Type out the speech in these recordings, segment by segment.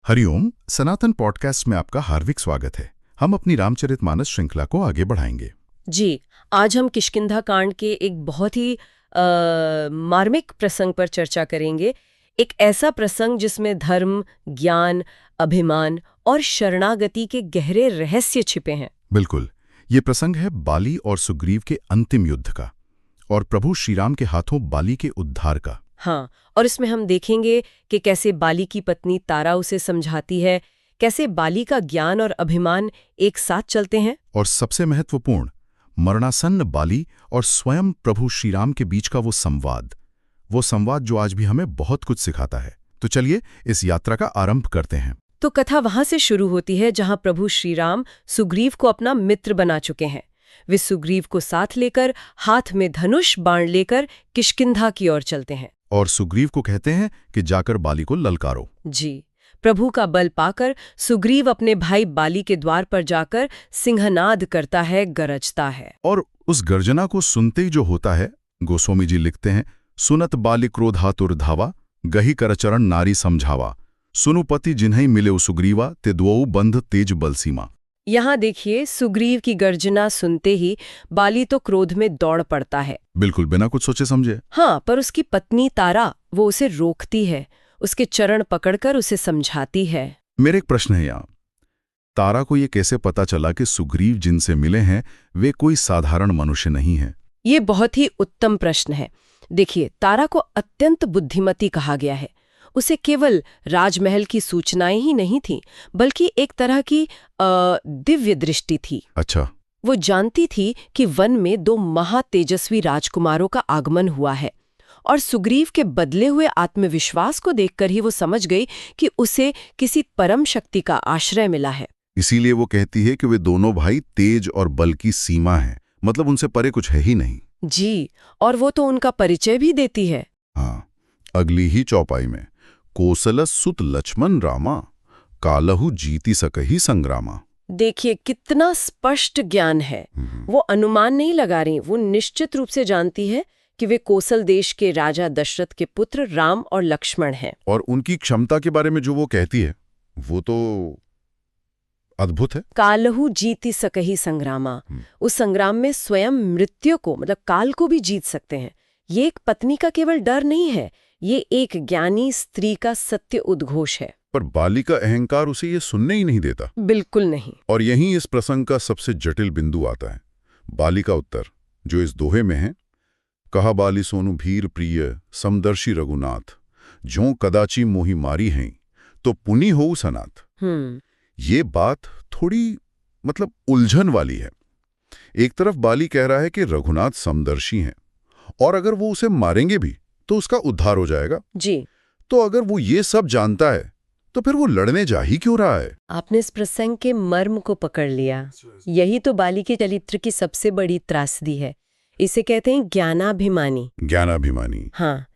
हरिओम। सनातन podcast में आपका हार्दिक स्वागत है। हम अपनी रामचरितमानस श्रृंखला को आगे बढ़ाएंगे। जी, आज हम किष्किंधा कांड के एक बहुत ही मार्मिक प्रसंग पर चर्चा करेंगे। एक ऐसा प्रसंग जिसमें धर्म, ज्ञान, अभिमान और शरणागति के गहरे रहस्य छिपे हैं। बिल्कुल, ये प्रसंग है बाली और सुग्रीव के अंतिम युद्ध का और प्रभु श्रीराम के हाथों बाली के उद्धार का। हाँ, और इसमें हम देखेंगे कि कैसे बाली की पत्नी तारा उसे समझाती है, कैसे बाली का ज्ञान और अभिमान एक साथ चलते हैं, और सबसे महत्वपूर्ण, मरणासन्न बाली और स्वयं प्रभु श्रीराम के बीच का वो संवाद जो आज भी हमें बहुत कुछ सिखाता है। तो चलिए इस यात्रा का आरंभ करते हैं। तो कथा वहां से शुरू होती है जहां प्रभु श्रीराम सुग्रीव को अपना मित्र बना चुके हैं। वे सुग्रीव को साथ लेकर, हाथ में धनुष बाण लेकर किष्किंधा की ओर चलते हैं और सुग्रीव को कहते हैं कि जाकर बाली को ललकारो। जी, प्रभु का बल पाकर सुग्रीव अपने भाई बाली के द्वार पर जाकर सिंहनाद करता है, गरजता है। और उस गर्जना को सुनते ही जो होता है, गोस्वामी जी लिखते हैं, सुनत बाली क्रोधातुर धावा, गही करचरण नारी समझावा, सुनुपति जिन्हीं मिले सुग्रीवा, ते द्वौ बंध तेज बलसीमा। यहाँ देखिए, सुग्रीव की गर्जना सुनते ही बाली तो क्रोध में दौड़ पड़ता है, बिल्कुल बिना कुछ सोचे समझे। हाँ, पर उसकी पत्नी तारा वो उसे रोकती है, उसके चरण पकड़कर उसे समझाती है। मेरे एक प्रश्न है यहाँ, तारा को ये कैसे पता चला कि सुग्रीव जिनसे मिले हैं वे कोई साधारण मनुष्य नहीं है? ये बहुत ही उत्तम प्रश्न है। देखिए, तारा को अत्यंत बुद्धिमती कहा गया है। उसे केवल राजमहल की सूचनाएं ही नहीं थीं, बल्कि एक तरह की दिव्य दृष्टि थी। अच्छा। वो जानती थी कि वन में दो महातेजस्वी राजकुमारों का आगमन हुआ है, और सुग्रीव के बदले हुए आत्मविश्वास को देखकर ही वो समझ गई कि उसे किसी परम शक्ति का आश्रय मिला है। इसीलिए वो कहती है कि वे दोनों भाई तेज और बल की सीमा हैं, मतलब उनसे परे कुछ है ही नहीं। जी, और वो तो उनका परिचय भी देती है। हाँ, अगली ही चौपाई में, कोसलस सुत लक्ष्मण रामा, कालहु जीति सकहि संग्रामा। देखिए कितना स्पष्ट ज्ञान है। वो अनुमान नहीं लगा रही, वो निश्चित रूप से जानती है कि वे कोसल देश के राजा दशरथ के पुत्र राम और लक्ष्मण हैं। और उनकी क्षमता के बारे में जो वो कहती है वो तो अद्भुत है। कालहु जीति सकहि संग्रामा, उस संग्राम में स्वयं मृत्यु को, मतलब काल को भी जीत सकते हैं। ये एक पत्नी का केवल डर नहीं है, ये एक ज्ञानी स्त्री का सत्य उद्घोष है। पर बाली का अहंकार उसे ये सुनने ही नहीं देता। बिल्कुल नहीं। और यहीं इस प्रसंग का सबसे जटिल बिंदु आता है। बाली का उत्तर जो इस दोहे में है, कहा बाली सोनु भीर प्रिय समदर्शी रघुनाथ, जो कदाची मोहि मारी हैं तो पुनि हो सनाथ। ये बात थोड़ी मतलब उलझन वाली है। एक तरफ बाली कह रहा है कि रघुनाथ समदर्शी हैं और अगर वो उसे मारेंगे भी तो उसका उद्धार हो जाएगा जी। तो अगर वो ये सब जानता है तो फिर वो लड़ने जा ही क्यों रहा है? आपने इस प्रसंग के मर्म को पकड़ लिया। यही तो बाली के चरित्र की सबसे बड़ी त्रासदी है। इसे कहते हैं ज्ञानाभिमानी। ज्ञानाभिमानी, हाँ,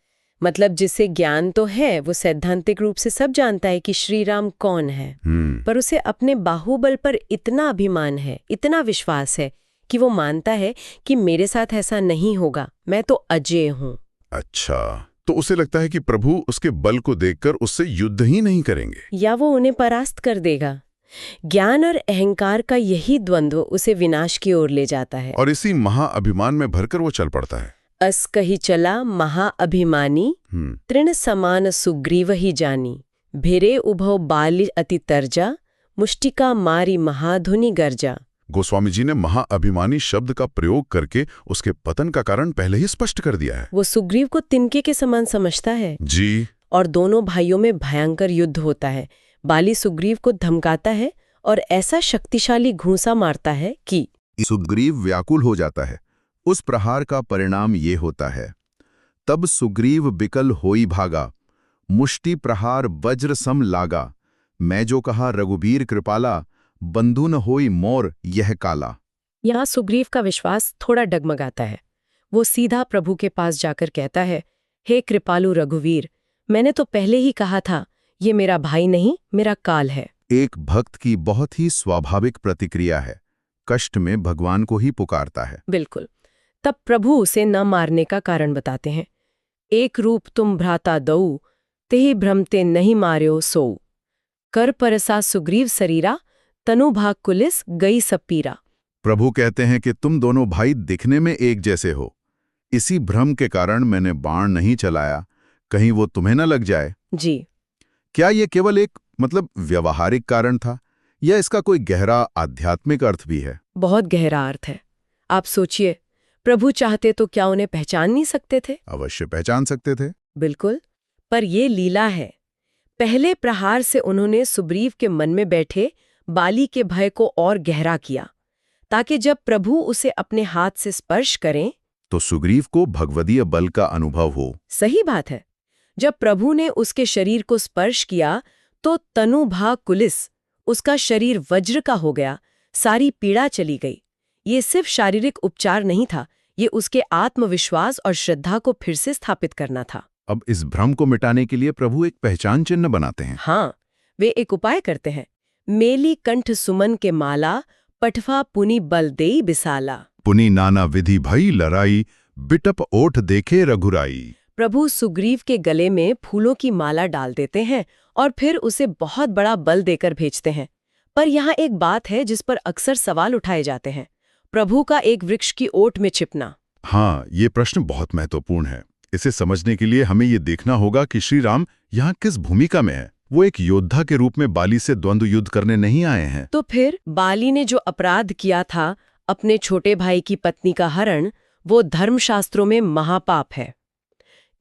मतलब जिसे ज्ञान तो है, वो सैद्धांतिक रूप से सब जानता है कि श्री राम कौन है, पर उसे अपने बाहुबल पर इतना अभिमान है, इतना विश्वास है कि वो मानता है कि मेरे साथ ऐसा नहीं होगा, मैं तो अजेय हूँ। अच्छा, तो उसे लगता है कि प्रभु उसके बल को देखकर उससे युद्ध ही नहीं करेंगे, या वो उन्हें परास्त कर देगा। ज्ञान और अहंकार का यही द्वंद्व उसे विनाश की ओर ले जाता है। और इसी महाअभिमान में भरकर वो चल पड़ता है। अस कही चला महाअभिमानी, तृण समान सुग्रीव ही जानी, भिरे उभव बाली अति तर्जा, मुष्टिका मारी महाधुनि गर्जा। गोस्वामी जी ने महाअभिमानी शब्द का प्रयोग करके उसके पतन का कारण पहले ही स्पष्ट कर दिया है। वो सुग्रीव को तिनके के समान समझता है जी। और दोनों भाइयों में भयंकर युद्ध होता है। बाली सुग्रीव को धमकाता है और ऐसा शक्तिशाली घूंसा मारता है कि सुग्रीव व्याकुल हो जाता है। उस प्रहार का परिणाम ये होता है, तब सुग्रीव बिकल होई भागा, मुष्टि प्रहार वज्र सम लागा, मैं जो कहा रघुबीर कृपाला, बंधु न होई मोर यह काला। यहाँ सुग्रीव का विश्वास थोड़ा डगमगाता है। वो सीधा प्रभु के पास जाकर कहता है, हे कृपालु रघुवीर, मैंने तो पहले ही कहा था, ये मेरा भाई नहीं, मेरा काल है। एक भक्त की बहुत ही स्वाभाविक प्रतिक्रिया है, कष्ट में भगवान को ही पुकारता है। बिल्कुल। तब प्रभु उसे न मारने का कारण बताते हैं। एक रूप तुम भ्राता दऊ, तेहि भ्रमते नहीं मार्यो सोऊ। कर परसा सुग्रीव शरीरा, तनु भाग कुलिस गई सब पीरा। प्रभु कहते हैं कि तुम दोनों भाई दिखने में एक जैसे हो। इसी भ्रम के कारण मैंने बाण नहीं चलाया, कहीं वो तुम्हें न लग जाए। जी। क्या ये केवल एक व्यवहारिक कारण था या इसका कोई गहरा आध्यात्मिक अर्थ भी है? बहुत गहरा अर्थ है। आप सोचिए, प्रभु चाहते तो क्या उन्हें पहचान नहीं सकते थे? अवश्य पहचान सकते थे। बिल्कुल, पर ये लीला है। पहले प्रहार से उन्होंने सुग्रीव के मन में बैठे बाली के भय को और गहरा किया, ताकि जब प्रभु उसे अपने हाथ से स्पर्श करें तो सुग्रीव को भगवदीय बल का अनुभव हो। सही बात है। जब प्रभु ने उसके शरीर को स्पर्श किया तो तनु भाग कुलिस, उसका शरीर वज्र का हो गया, सारी पीड़ा चली गई। ये सिर्फ शारीरिक उपचार नहीं था, ये उसके आत्मविश्वास और श्रद्धा को फिर से स्थापित करना था। अब इस भ्रम को मिटाने के लिए प्रभु एक पहचान चिन्ह बनाते हैं। हाँ, वे एक उपाय करते हैं। मेली कंठ सुमन के माला, पटवा पुनि बल देई बिसाला। पुनि नाना विधि भई लड़ाई, बिटप ओठ देखे रघुराई। प्रभु सुग्रीव के गले में फूलों की माला डाल देते हैं और फिर उसे बहुत बड़ा बल देकर भेजते हैं। पर यहाँ एक बात है जिस पर अक्सर सवाल उठाए जाते हैं, प्रभु का एक वृक्ष की ओट में छिपना। हाँ, ये प्रश्न बहुत महत्वपूर्ण है। इसे समझने के लिए हमें ये देखना होगा कि श्री राम यहाँ किस भूमिका में है। वो एक योद्धा के रूप में बाली से द्वंद्व युद्ध करने नहीं आए हैं। तो फिर बाली ने जो अपराध किया था, अपने छोटे भाई की पत्नी का हरण, वो धर्मशास्त्रों में महापाप है।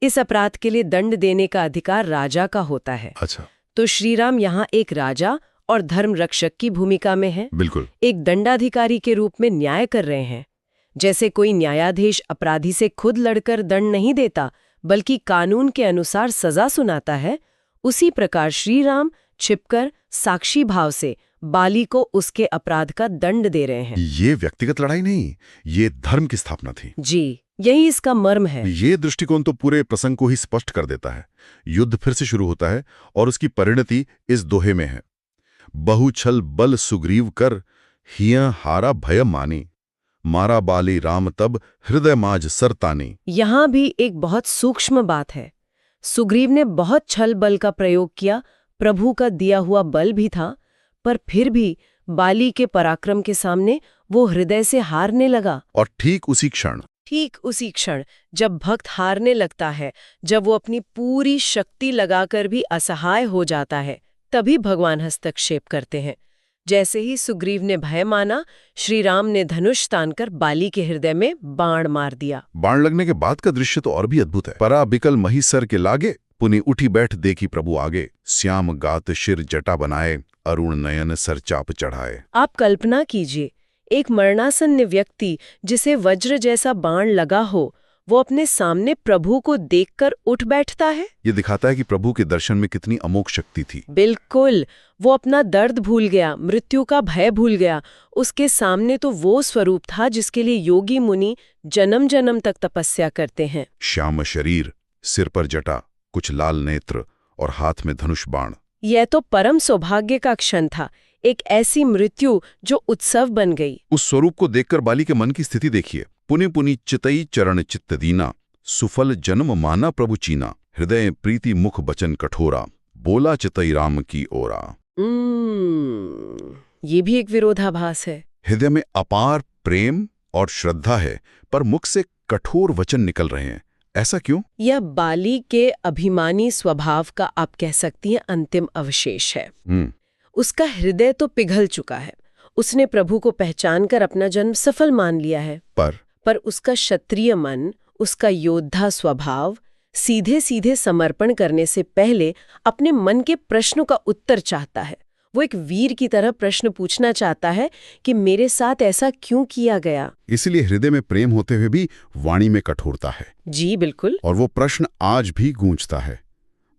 इस अपराध के लिए दंड देने का अधिकार राजा का होता है। अच्छा। तो श्री राम यहाँ एक राजा और धर्म रक्षक की भूमिका में है। बिल्कुल। एक दंडाधिकारी के रूप में न्याय कर रहे हैं। जैसे कोई न्यायाधीश अपराधी से खुद लड़कर दंड नहीं देता, बल्कि कानून के अनुसार सजा सुनाता है, उसी प्रकार श्री राम छिपकर साक्षी भाव से बाली को उसके अपराध का दंड दे रहे हैं। ये व्यक्तिगत लड़ाई नहीं, ये धर्म की स्थापना थी। जी, यही इसका मर्म है। ये दृष्टिकोण तो पूरे प्रसंग को ही स्पष्ट कर देता है। युद्ध फिर से शुरू होता है और उसकी परिणति इस दोहे में है। बहुछल बल सुग्रीव कर, हिया हारा भय मानी, मारा बाली राम तब हृदय माज सरतानी। यहाँ भी एक बहुत सूक्ष्म बात है। सुग्रीव ने बहुत छल बल का प्रयोग किया, प्रभु का दिया हुआ बल भी था, पर फिर भी बाली के पराक्रम के सामने वो हृदय से हारने लगा। और ठीक उसी क्षण जब भक्त हारने लगता है, जब वो अपनी पूरी शक्ति लगाकर भी असहाय हो जाता है, तभी भगवान हस्तक्षेप करते हैं। जैसे ही सुग्रीव ने भय माना, श्री राम ने धनुष तानकर बाली के हृदय में बाण मार दिया। बाण लगने के बाद का दृश्य तो और भी अद्भुत है। परा बिकल मही सर के लागे, पुनि उठी बैठ देखी प्रभु आगे, श्याम गात शिर जटा बनाए, अरुण नयन सर चाप चढ़ाए। आप कल्पना कीजिए, एक मरणासन्न व्यक्ति जिसे वज्र जैसा बाण लगा हो, वो अपने सामने प्रभु को देखकर उठ बैठता है। ये दिखाता है कि प्रभु के दर्शन में कितनी अमोघ शक्ति थी। बिल्कुल, वो अपना दर्द भूल गया, मृत्यु का भय भूल गया। उसके सामने तो वो स्वरूप था जिसके लिए योगी मुनि जन्म जन्म तक तपस्या करते हैं। श्याम शरीर, सिर पर जटा, कुछ लाल नेत्र और हाथ में धनुष बाण। यह तो परम सौभाग्य का क्षण था, एक ऐसी मृत्यु जो उत्सव बन गई। उस स्वरूप को देखकर बाली के मन की स्थिति देखिए। पुनि पुनि चितई चरण चित्त दीना, सुफल जन्म माना प्रभु चीना, हृदय प्रीति मुख बचन कठोरा, बोला चितई राम की ओरा। ये भी एक विरोधाभास है। हृदय में अपार प्रेम और श्रद्धा है, पर मुख से कठोर वचन निकल रहे हैं। ऐसा क्यों? यह बाली के अभिमानी स्वभाव का आप कह सकती हैं अंतिम अवशेष है। उसका हृदय तो पिघल चुका है, उसने प्रभु को पहचानकर अपना जन्म सफल मान लिया है, पर उसका क्षत्रिय मन, उसका योद्धा स्वभाव सीधे सीधे समर्पण करने से पहले अपने मन के प्रश्नों का उत्तर चाहता है। वो एक वीर की तरह प्रश्न पूछना चाहता है कि मेरे साथ ऐसा क्यों किया गया। इसलिए हृदय में प्रेम होते हुए भी वाणी में कठोरता है। जी बिल्कुल। और वो प्रश्न आज भी गूंजता है।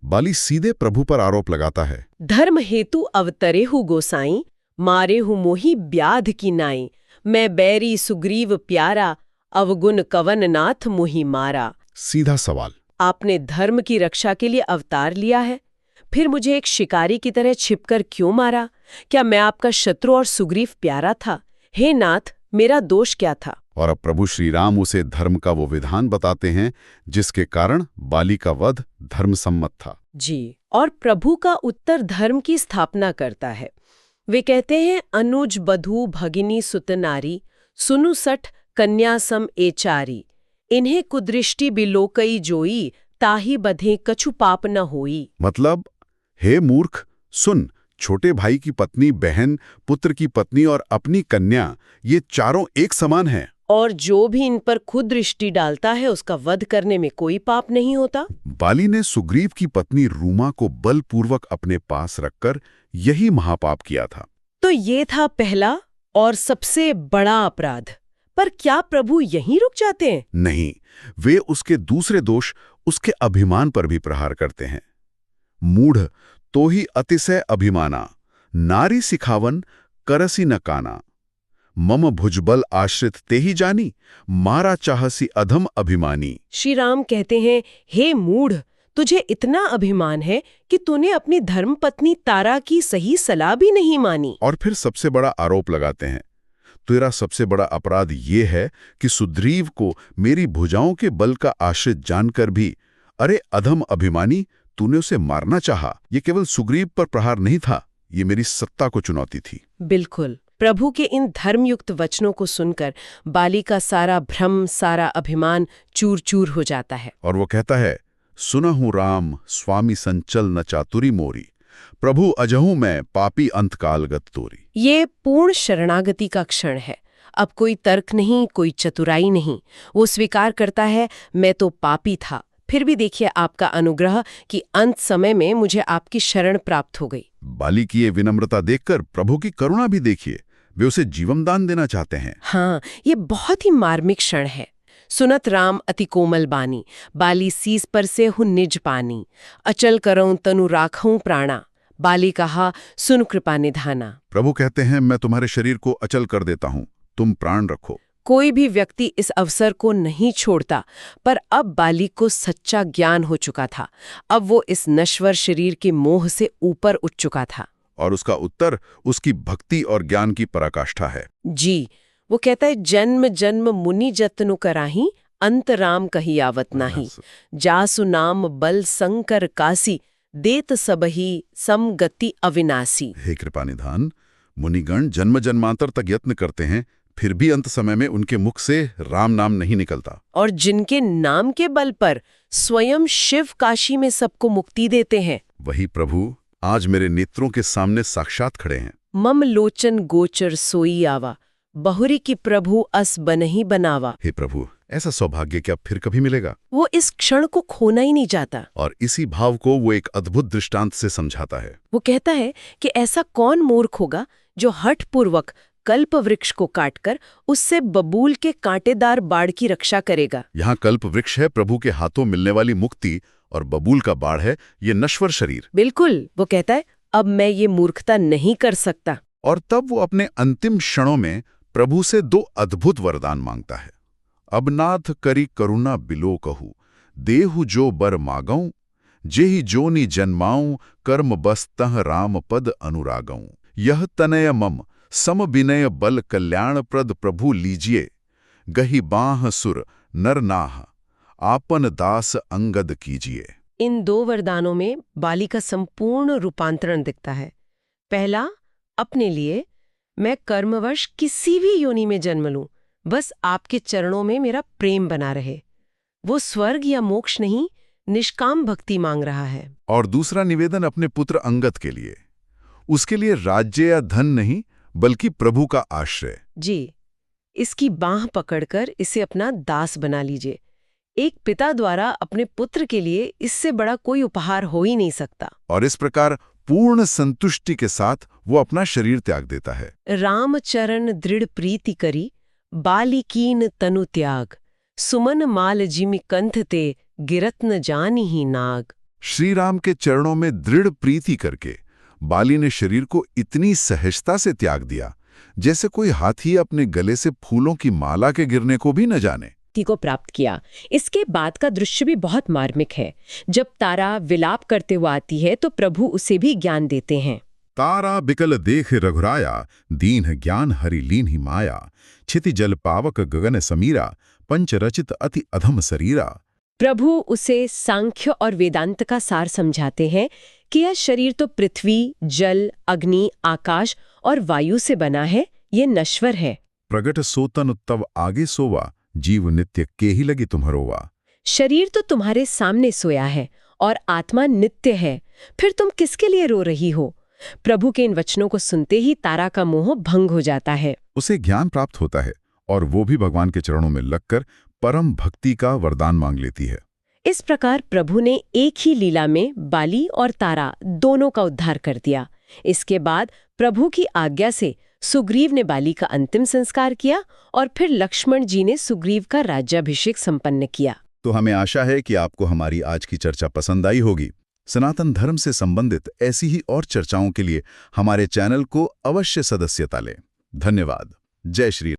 बाली सीधे प्रभु पर आरोप लगाता है, धर्म हेतु अवतरे हु गोसाई, मारे हु मोही ब्याध की नाई, मैं बैरी सुग्रीव प्यारा, अवगुण कवन नाथ मोही मारा। सीधा सवाल। आपने धर्म की रक्षा के लिए अवतार लिया है, फिर मुझे एक शिकारी की तरह छिपकर क्यों मारा? क्या मैं आपका शत्रु और सुग्रीव प्यारा था? हे नाथ, मेरा दोष क्या था। और अब प्रभु श्री राम उसे धर्म का वो विधान बताते हैं जिसके कारण बाली का वध धर्मसम्मत था। जी, और प्रभु का उत्तर धर्म की स्थापना करता है। वे कहते हैं, अनुज बधू भगिनी सुत नारी, सुनु सठ कन्या सम एचारी, इन्हें कुदृष्टि बिलोकई जोई, ताही बधे कछु पाप न होई। मतलब, हे मूर्ख सुन, छोटे भाई की पत्नी, बहन, पुत्र की पत्नी और अपनी कन्या, ये चारों एक समान हैं। और जो भी इन पर खुद दृष्टि डालता है उसका वध करने में कोई पाप नहीं होता। बाली ने सुग्रीव की पत्नी रूमा को बलपूर्वक अपने पास रखकर यही महापाप किया था। तो ये था पहला और सबसे बड़ा अपराध। पर क्या प्रभु यहीं रुक जाते हैं? नहीं, वे उसके दूसरे दोष, उसके अभिमान पर भी प्रहार करते हैं। मूढ़ तो ही अतिशय अभिमाना, नारी सिखावन करसी न काना, मम भुजबल आश्रित ते ही जानी, मारा चाहसी अधम अभिमानी। श्री राम कहते हैं, हे मूढ़, तुझे इतना अभिमान है कि तूने अपनी धर्मपत्नी तारा की सही सलाह भी नहीं मानी। और फिर सबसे बड़ा आरोप लगाते हैं, तेरा सबसे बड़ा अपराध ये है कि सुग्रीव को मेरी भुजाओं के बल का आश्रित जानकर भी, अरे अधम अभिमानी, तूने उसे मारना चाहा। ये केवल सुग्रीव पर प्रहार नहीं था, ये मेरी सत्ता को चुनौती थी। बिल्कुल। प्रभु के इन धर्मयुक्त वचनों को सुनकर बाली का सारा भ्रम, सारा अभिमान चूर चूर हो जाता है। और वो कहता है, सुनहु राम स्वामी संचल न चातुरी मोरी, प्रभु अजहू मैं पापी अंतकाल गत तोरी। ये पूर्ण शरणागति का क्षण है। अब कोई तर्क नहीं, कोई चतुराई नहीं। वो स्वीकार करता है, मैं तो पापी था, फिर भी देखिए आपका अनुग्रह कि अंत समय में मुझे आपकी शरण प्राप्त हो गई। बाली की ये विनम्रता देखकर प्रभु की करुणा भी देखिए, वे उसे जीवन दान देना चाहते हैं। हाँ, ये बहुत ही मार्मिक क्षण है। सुनत राम अति कोमल बानी, बाली सीस पर से हूँ निज पानी, अचल करऊं तनु राखूं प्राणा, बाली कहा सुन कृपा निधाना। प्रभु कहते हैं, मैं तुम्हारे शरीर को अचल कर देता हूँ, तुम प्राण रखो। कोई भी व्यक्ति इस अवसर को नहीं छोड़ता, पर अब बाली को सच्चा ज्ञान हो चुका था। अब वो इस नश्वर शरीर के मोह से ऊपर उठ चुका था। और उसका उत्तर उसकी भक्ति और ज्ञान की पराकाष्ठा है। जी, वो कहता है, जन्म जन्म मुनि जतनु कराही, अंत राम कही आवत नाही, जासु नाम बल संकर कासी, देत सबही समगति अविनाशी। हे कृपा निधान, मुनिगण जन्म जन्मांतर तक यत्न करते हैं, फिर भी अंत समय में उनके मुख से राम नाम नहीं निकलता। और जिनके नाम के बल पर स्वयं शिव काशी में सबको मुक्ति देते हैं, वही प्रभु आज मेरे नेत्रों के सामने साक्षात खड़े हैं। मम लोचन गोचर सोई आवा, बहुरी की प्रभु अस बनही बनावा। हे प्रभु, ऐसा सौभाग्य क्या फिर कभी मिलेगा? वो इस क्षण को खोना ही नहीं चाहता। और इसी भाव को वो एक अद्भुत दृष्टांत से समझाता है। वो कहता है कि ऐसा कौन मूर्ख होगा जो हठपूर्वक कल्प वृक्ष को काटकर उससे बबूल के कांटेदार बाड़ की रक्षा करेगा। यहाँ कल्प वृक्ष है प्रभु के हाथों मिलने वाली मुक्ति, और बबूल का बाड़ है ये नश्वर शरीर। बिल्कुल, वो कहता है, अब मैं ये मूर्खता नहीं कर सकता। और तब वो अपने अंतिम क्षणों में प्रभु से दो अद्भुत वरदान मांगता है। अब नाथ करी करुणा बिलो कहू, देहु जो बर मागऊं, जेहि जोनि जन्माऊं, कर्म बस तह राम पद अनुरागऊं। यह तनय मम सम विनय बल कल्याण प्रद प्रभु लीजिए, गही बाह सुर नर नाह, आपन दास अंगद कीजिए। इन दो वरदानों में बाली का संपूर्ण रूपांतरण दिखता है। पहला, अपने लिए, मैं कर्मवश किसी भी योनि में जन्म लूं, बस आपके चरणों में मेरा प्रेम बना रहे। वो स्वर्ग या मोक्ष नहीं, निष्काम भक्ति मांग रहा है। और दूसरा निवेदन अपने पुत्र अंगद के लिए, उसके लिए राज्य या धन नहीं, बल्कि प्रभु का आश्रय। जी, इसकी बाह पकड़कर इसे अपना दास बना लीजिए। एक पिता द्वारा अपने पुत्र के लिए इससे बड़ा कोई उपहार हो ही नहीं सकता। और इस प्रकार पूर्ण संतुष्टि के साथ वो अपना शरीर त्याग देता है। राम चरण दृढ़ प्रीति करी, बाली कीन तनु त्याग, सुमन माल जिमि कंठ ते, गिरत न जानी ही नाग। श्री राम के चरणों में दृढ़ प्रीति करके बाली ने शरीर को इतनी सहजता से त्याग दिया, जैसे कोई हाथी अपने गले से फूलों की माला के गिरने को भी न जाने। को प्राप्त किया। इसके बाद का दृश्य भी बहुत मार्मिक है। जब तारा विलाप करते हुए आती है तो प्रभु उसे भी ज्ञान देते हैं। तारा बिकल देख रघुराया, दीन ज्ञान हरि लीन ही माया, क्षिति जल पावक गगन समीरा, पंच रचित अति अधम शरीरा। प्रभु उसे सांख्य और वेदांत का सार समझाते हैं कि यह शरीर तो पृथ्वी, जल, अग्नि, आकाश और वायु से बना है, ये नश्वर है। प्रगट सोतन तब आगे सोवा, जीव नित्य के ही लगी तुम्हरोवा। शरीर तो तुम्हारे सामने सोया है और आत्मा नित्य है, फिर तुम किसके लिए रो रही हो? प्रभु के इन वचनों को सुनते ही तारा का मोह भंग हो जाता है। उसे ज्ञान प्राप्त होता है और वो भी भगवान के चरणों में लगकर परम भक्ति का वरदान मांग लेती है। इस प्रकार प्रभु ने एक ही लीला में बाली और तारा दोनों का उद्धार कर दिया। इसके बाद प्रभु की आज्ञा से सुग्रीव ने बाली का अंतिम संस्कार किया और फिर लक्ष्मण जी ने सुग्रीव का राज्याभिषेक संपन्न किया। तो हमें आशा है कि आपको हमारी आज की चर्चा पसंद आई होगी। सनातन धर्म से संबंधित ऐसी ही और चर्चाओं के लिए हमारे चैनल को अवश्य सदस्यता लें। धन्यवाद। जय श्री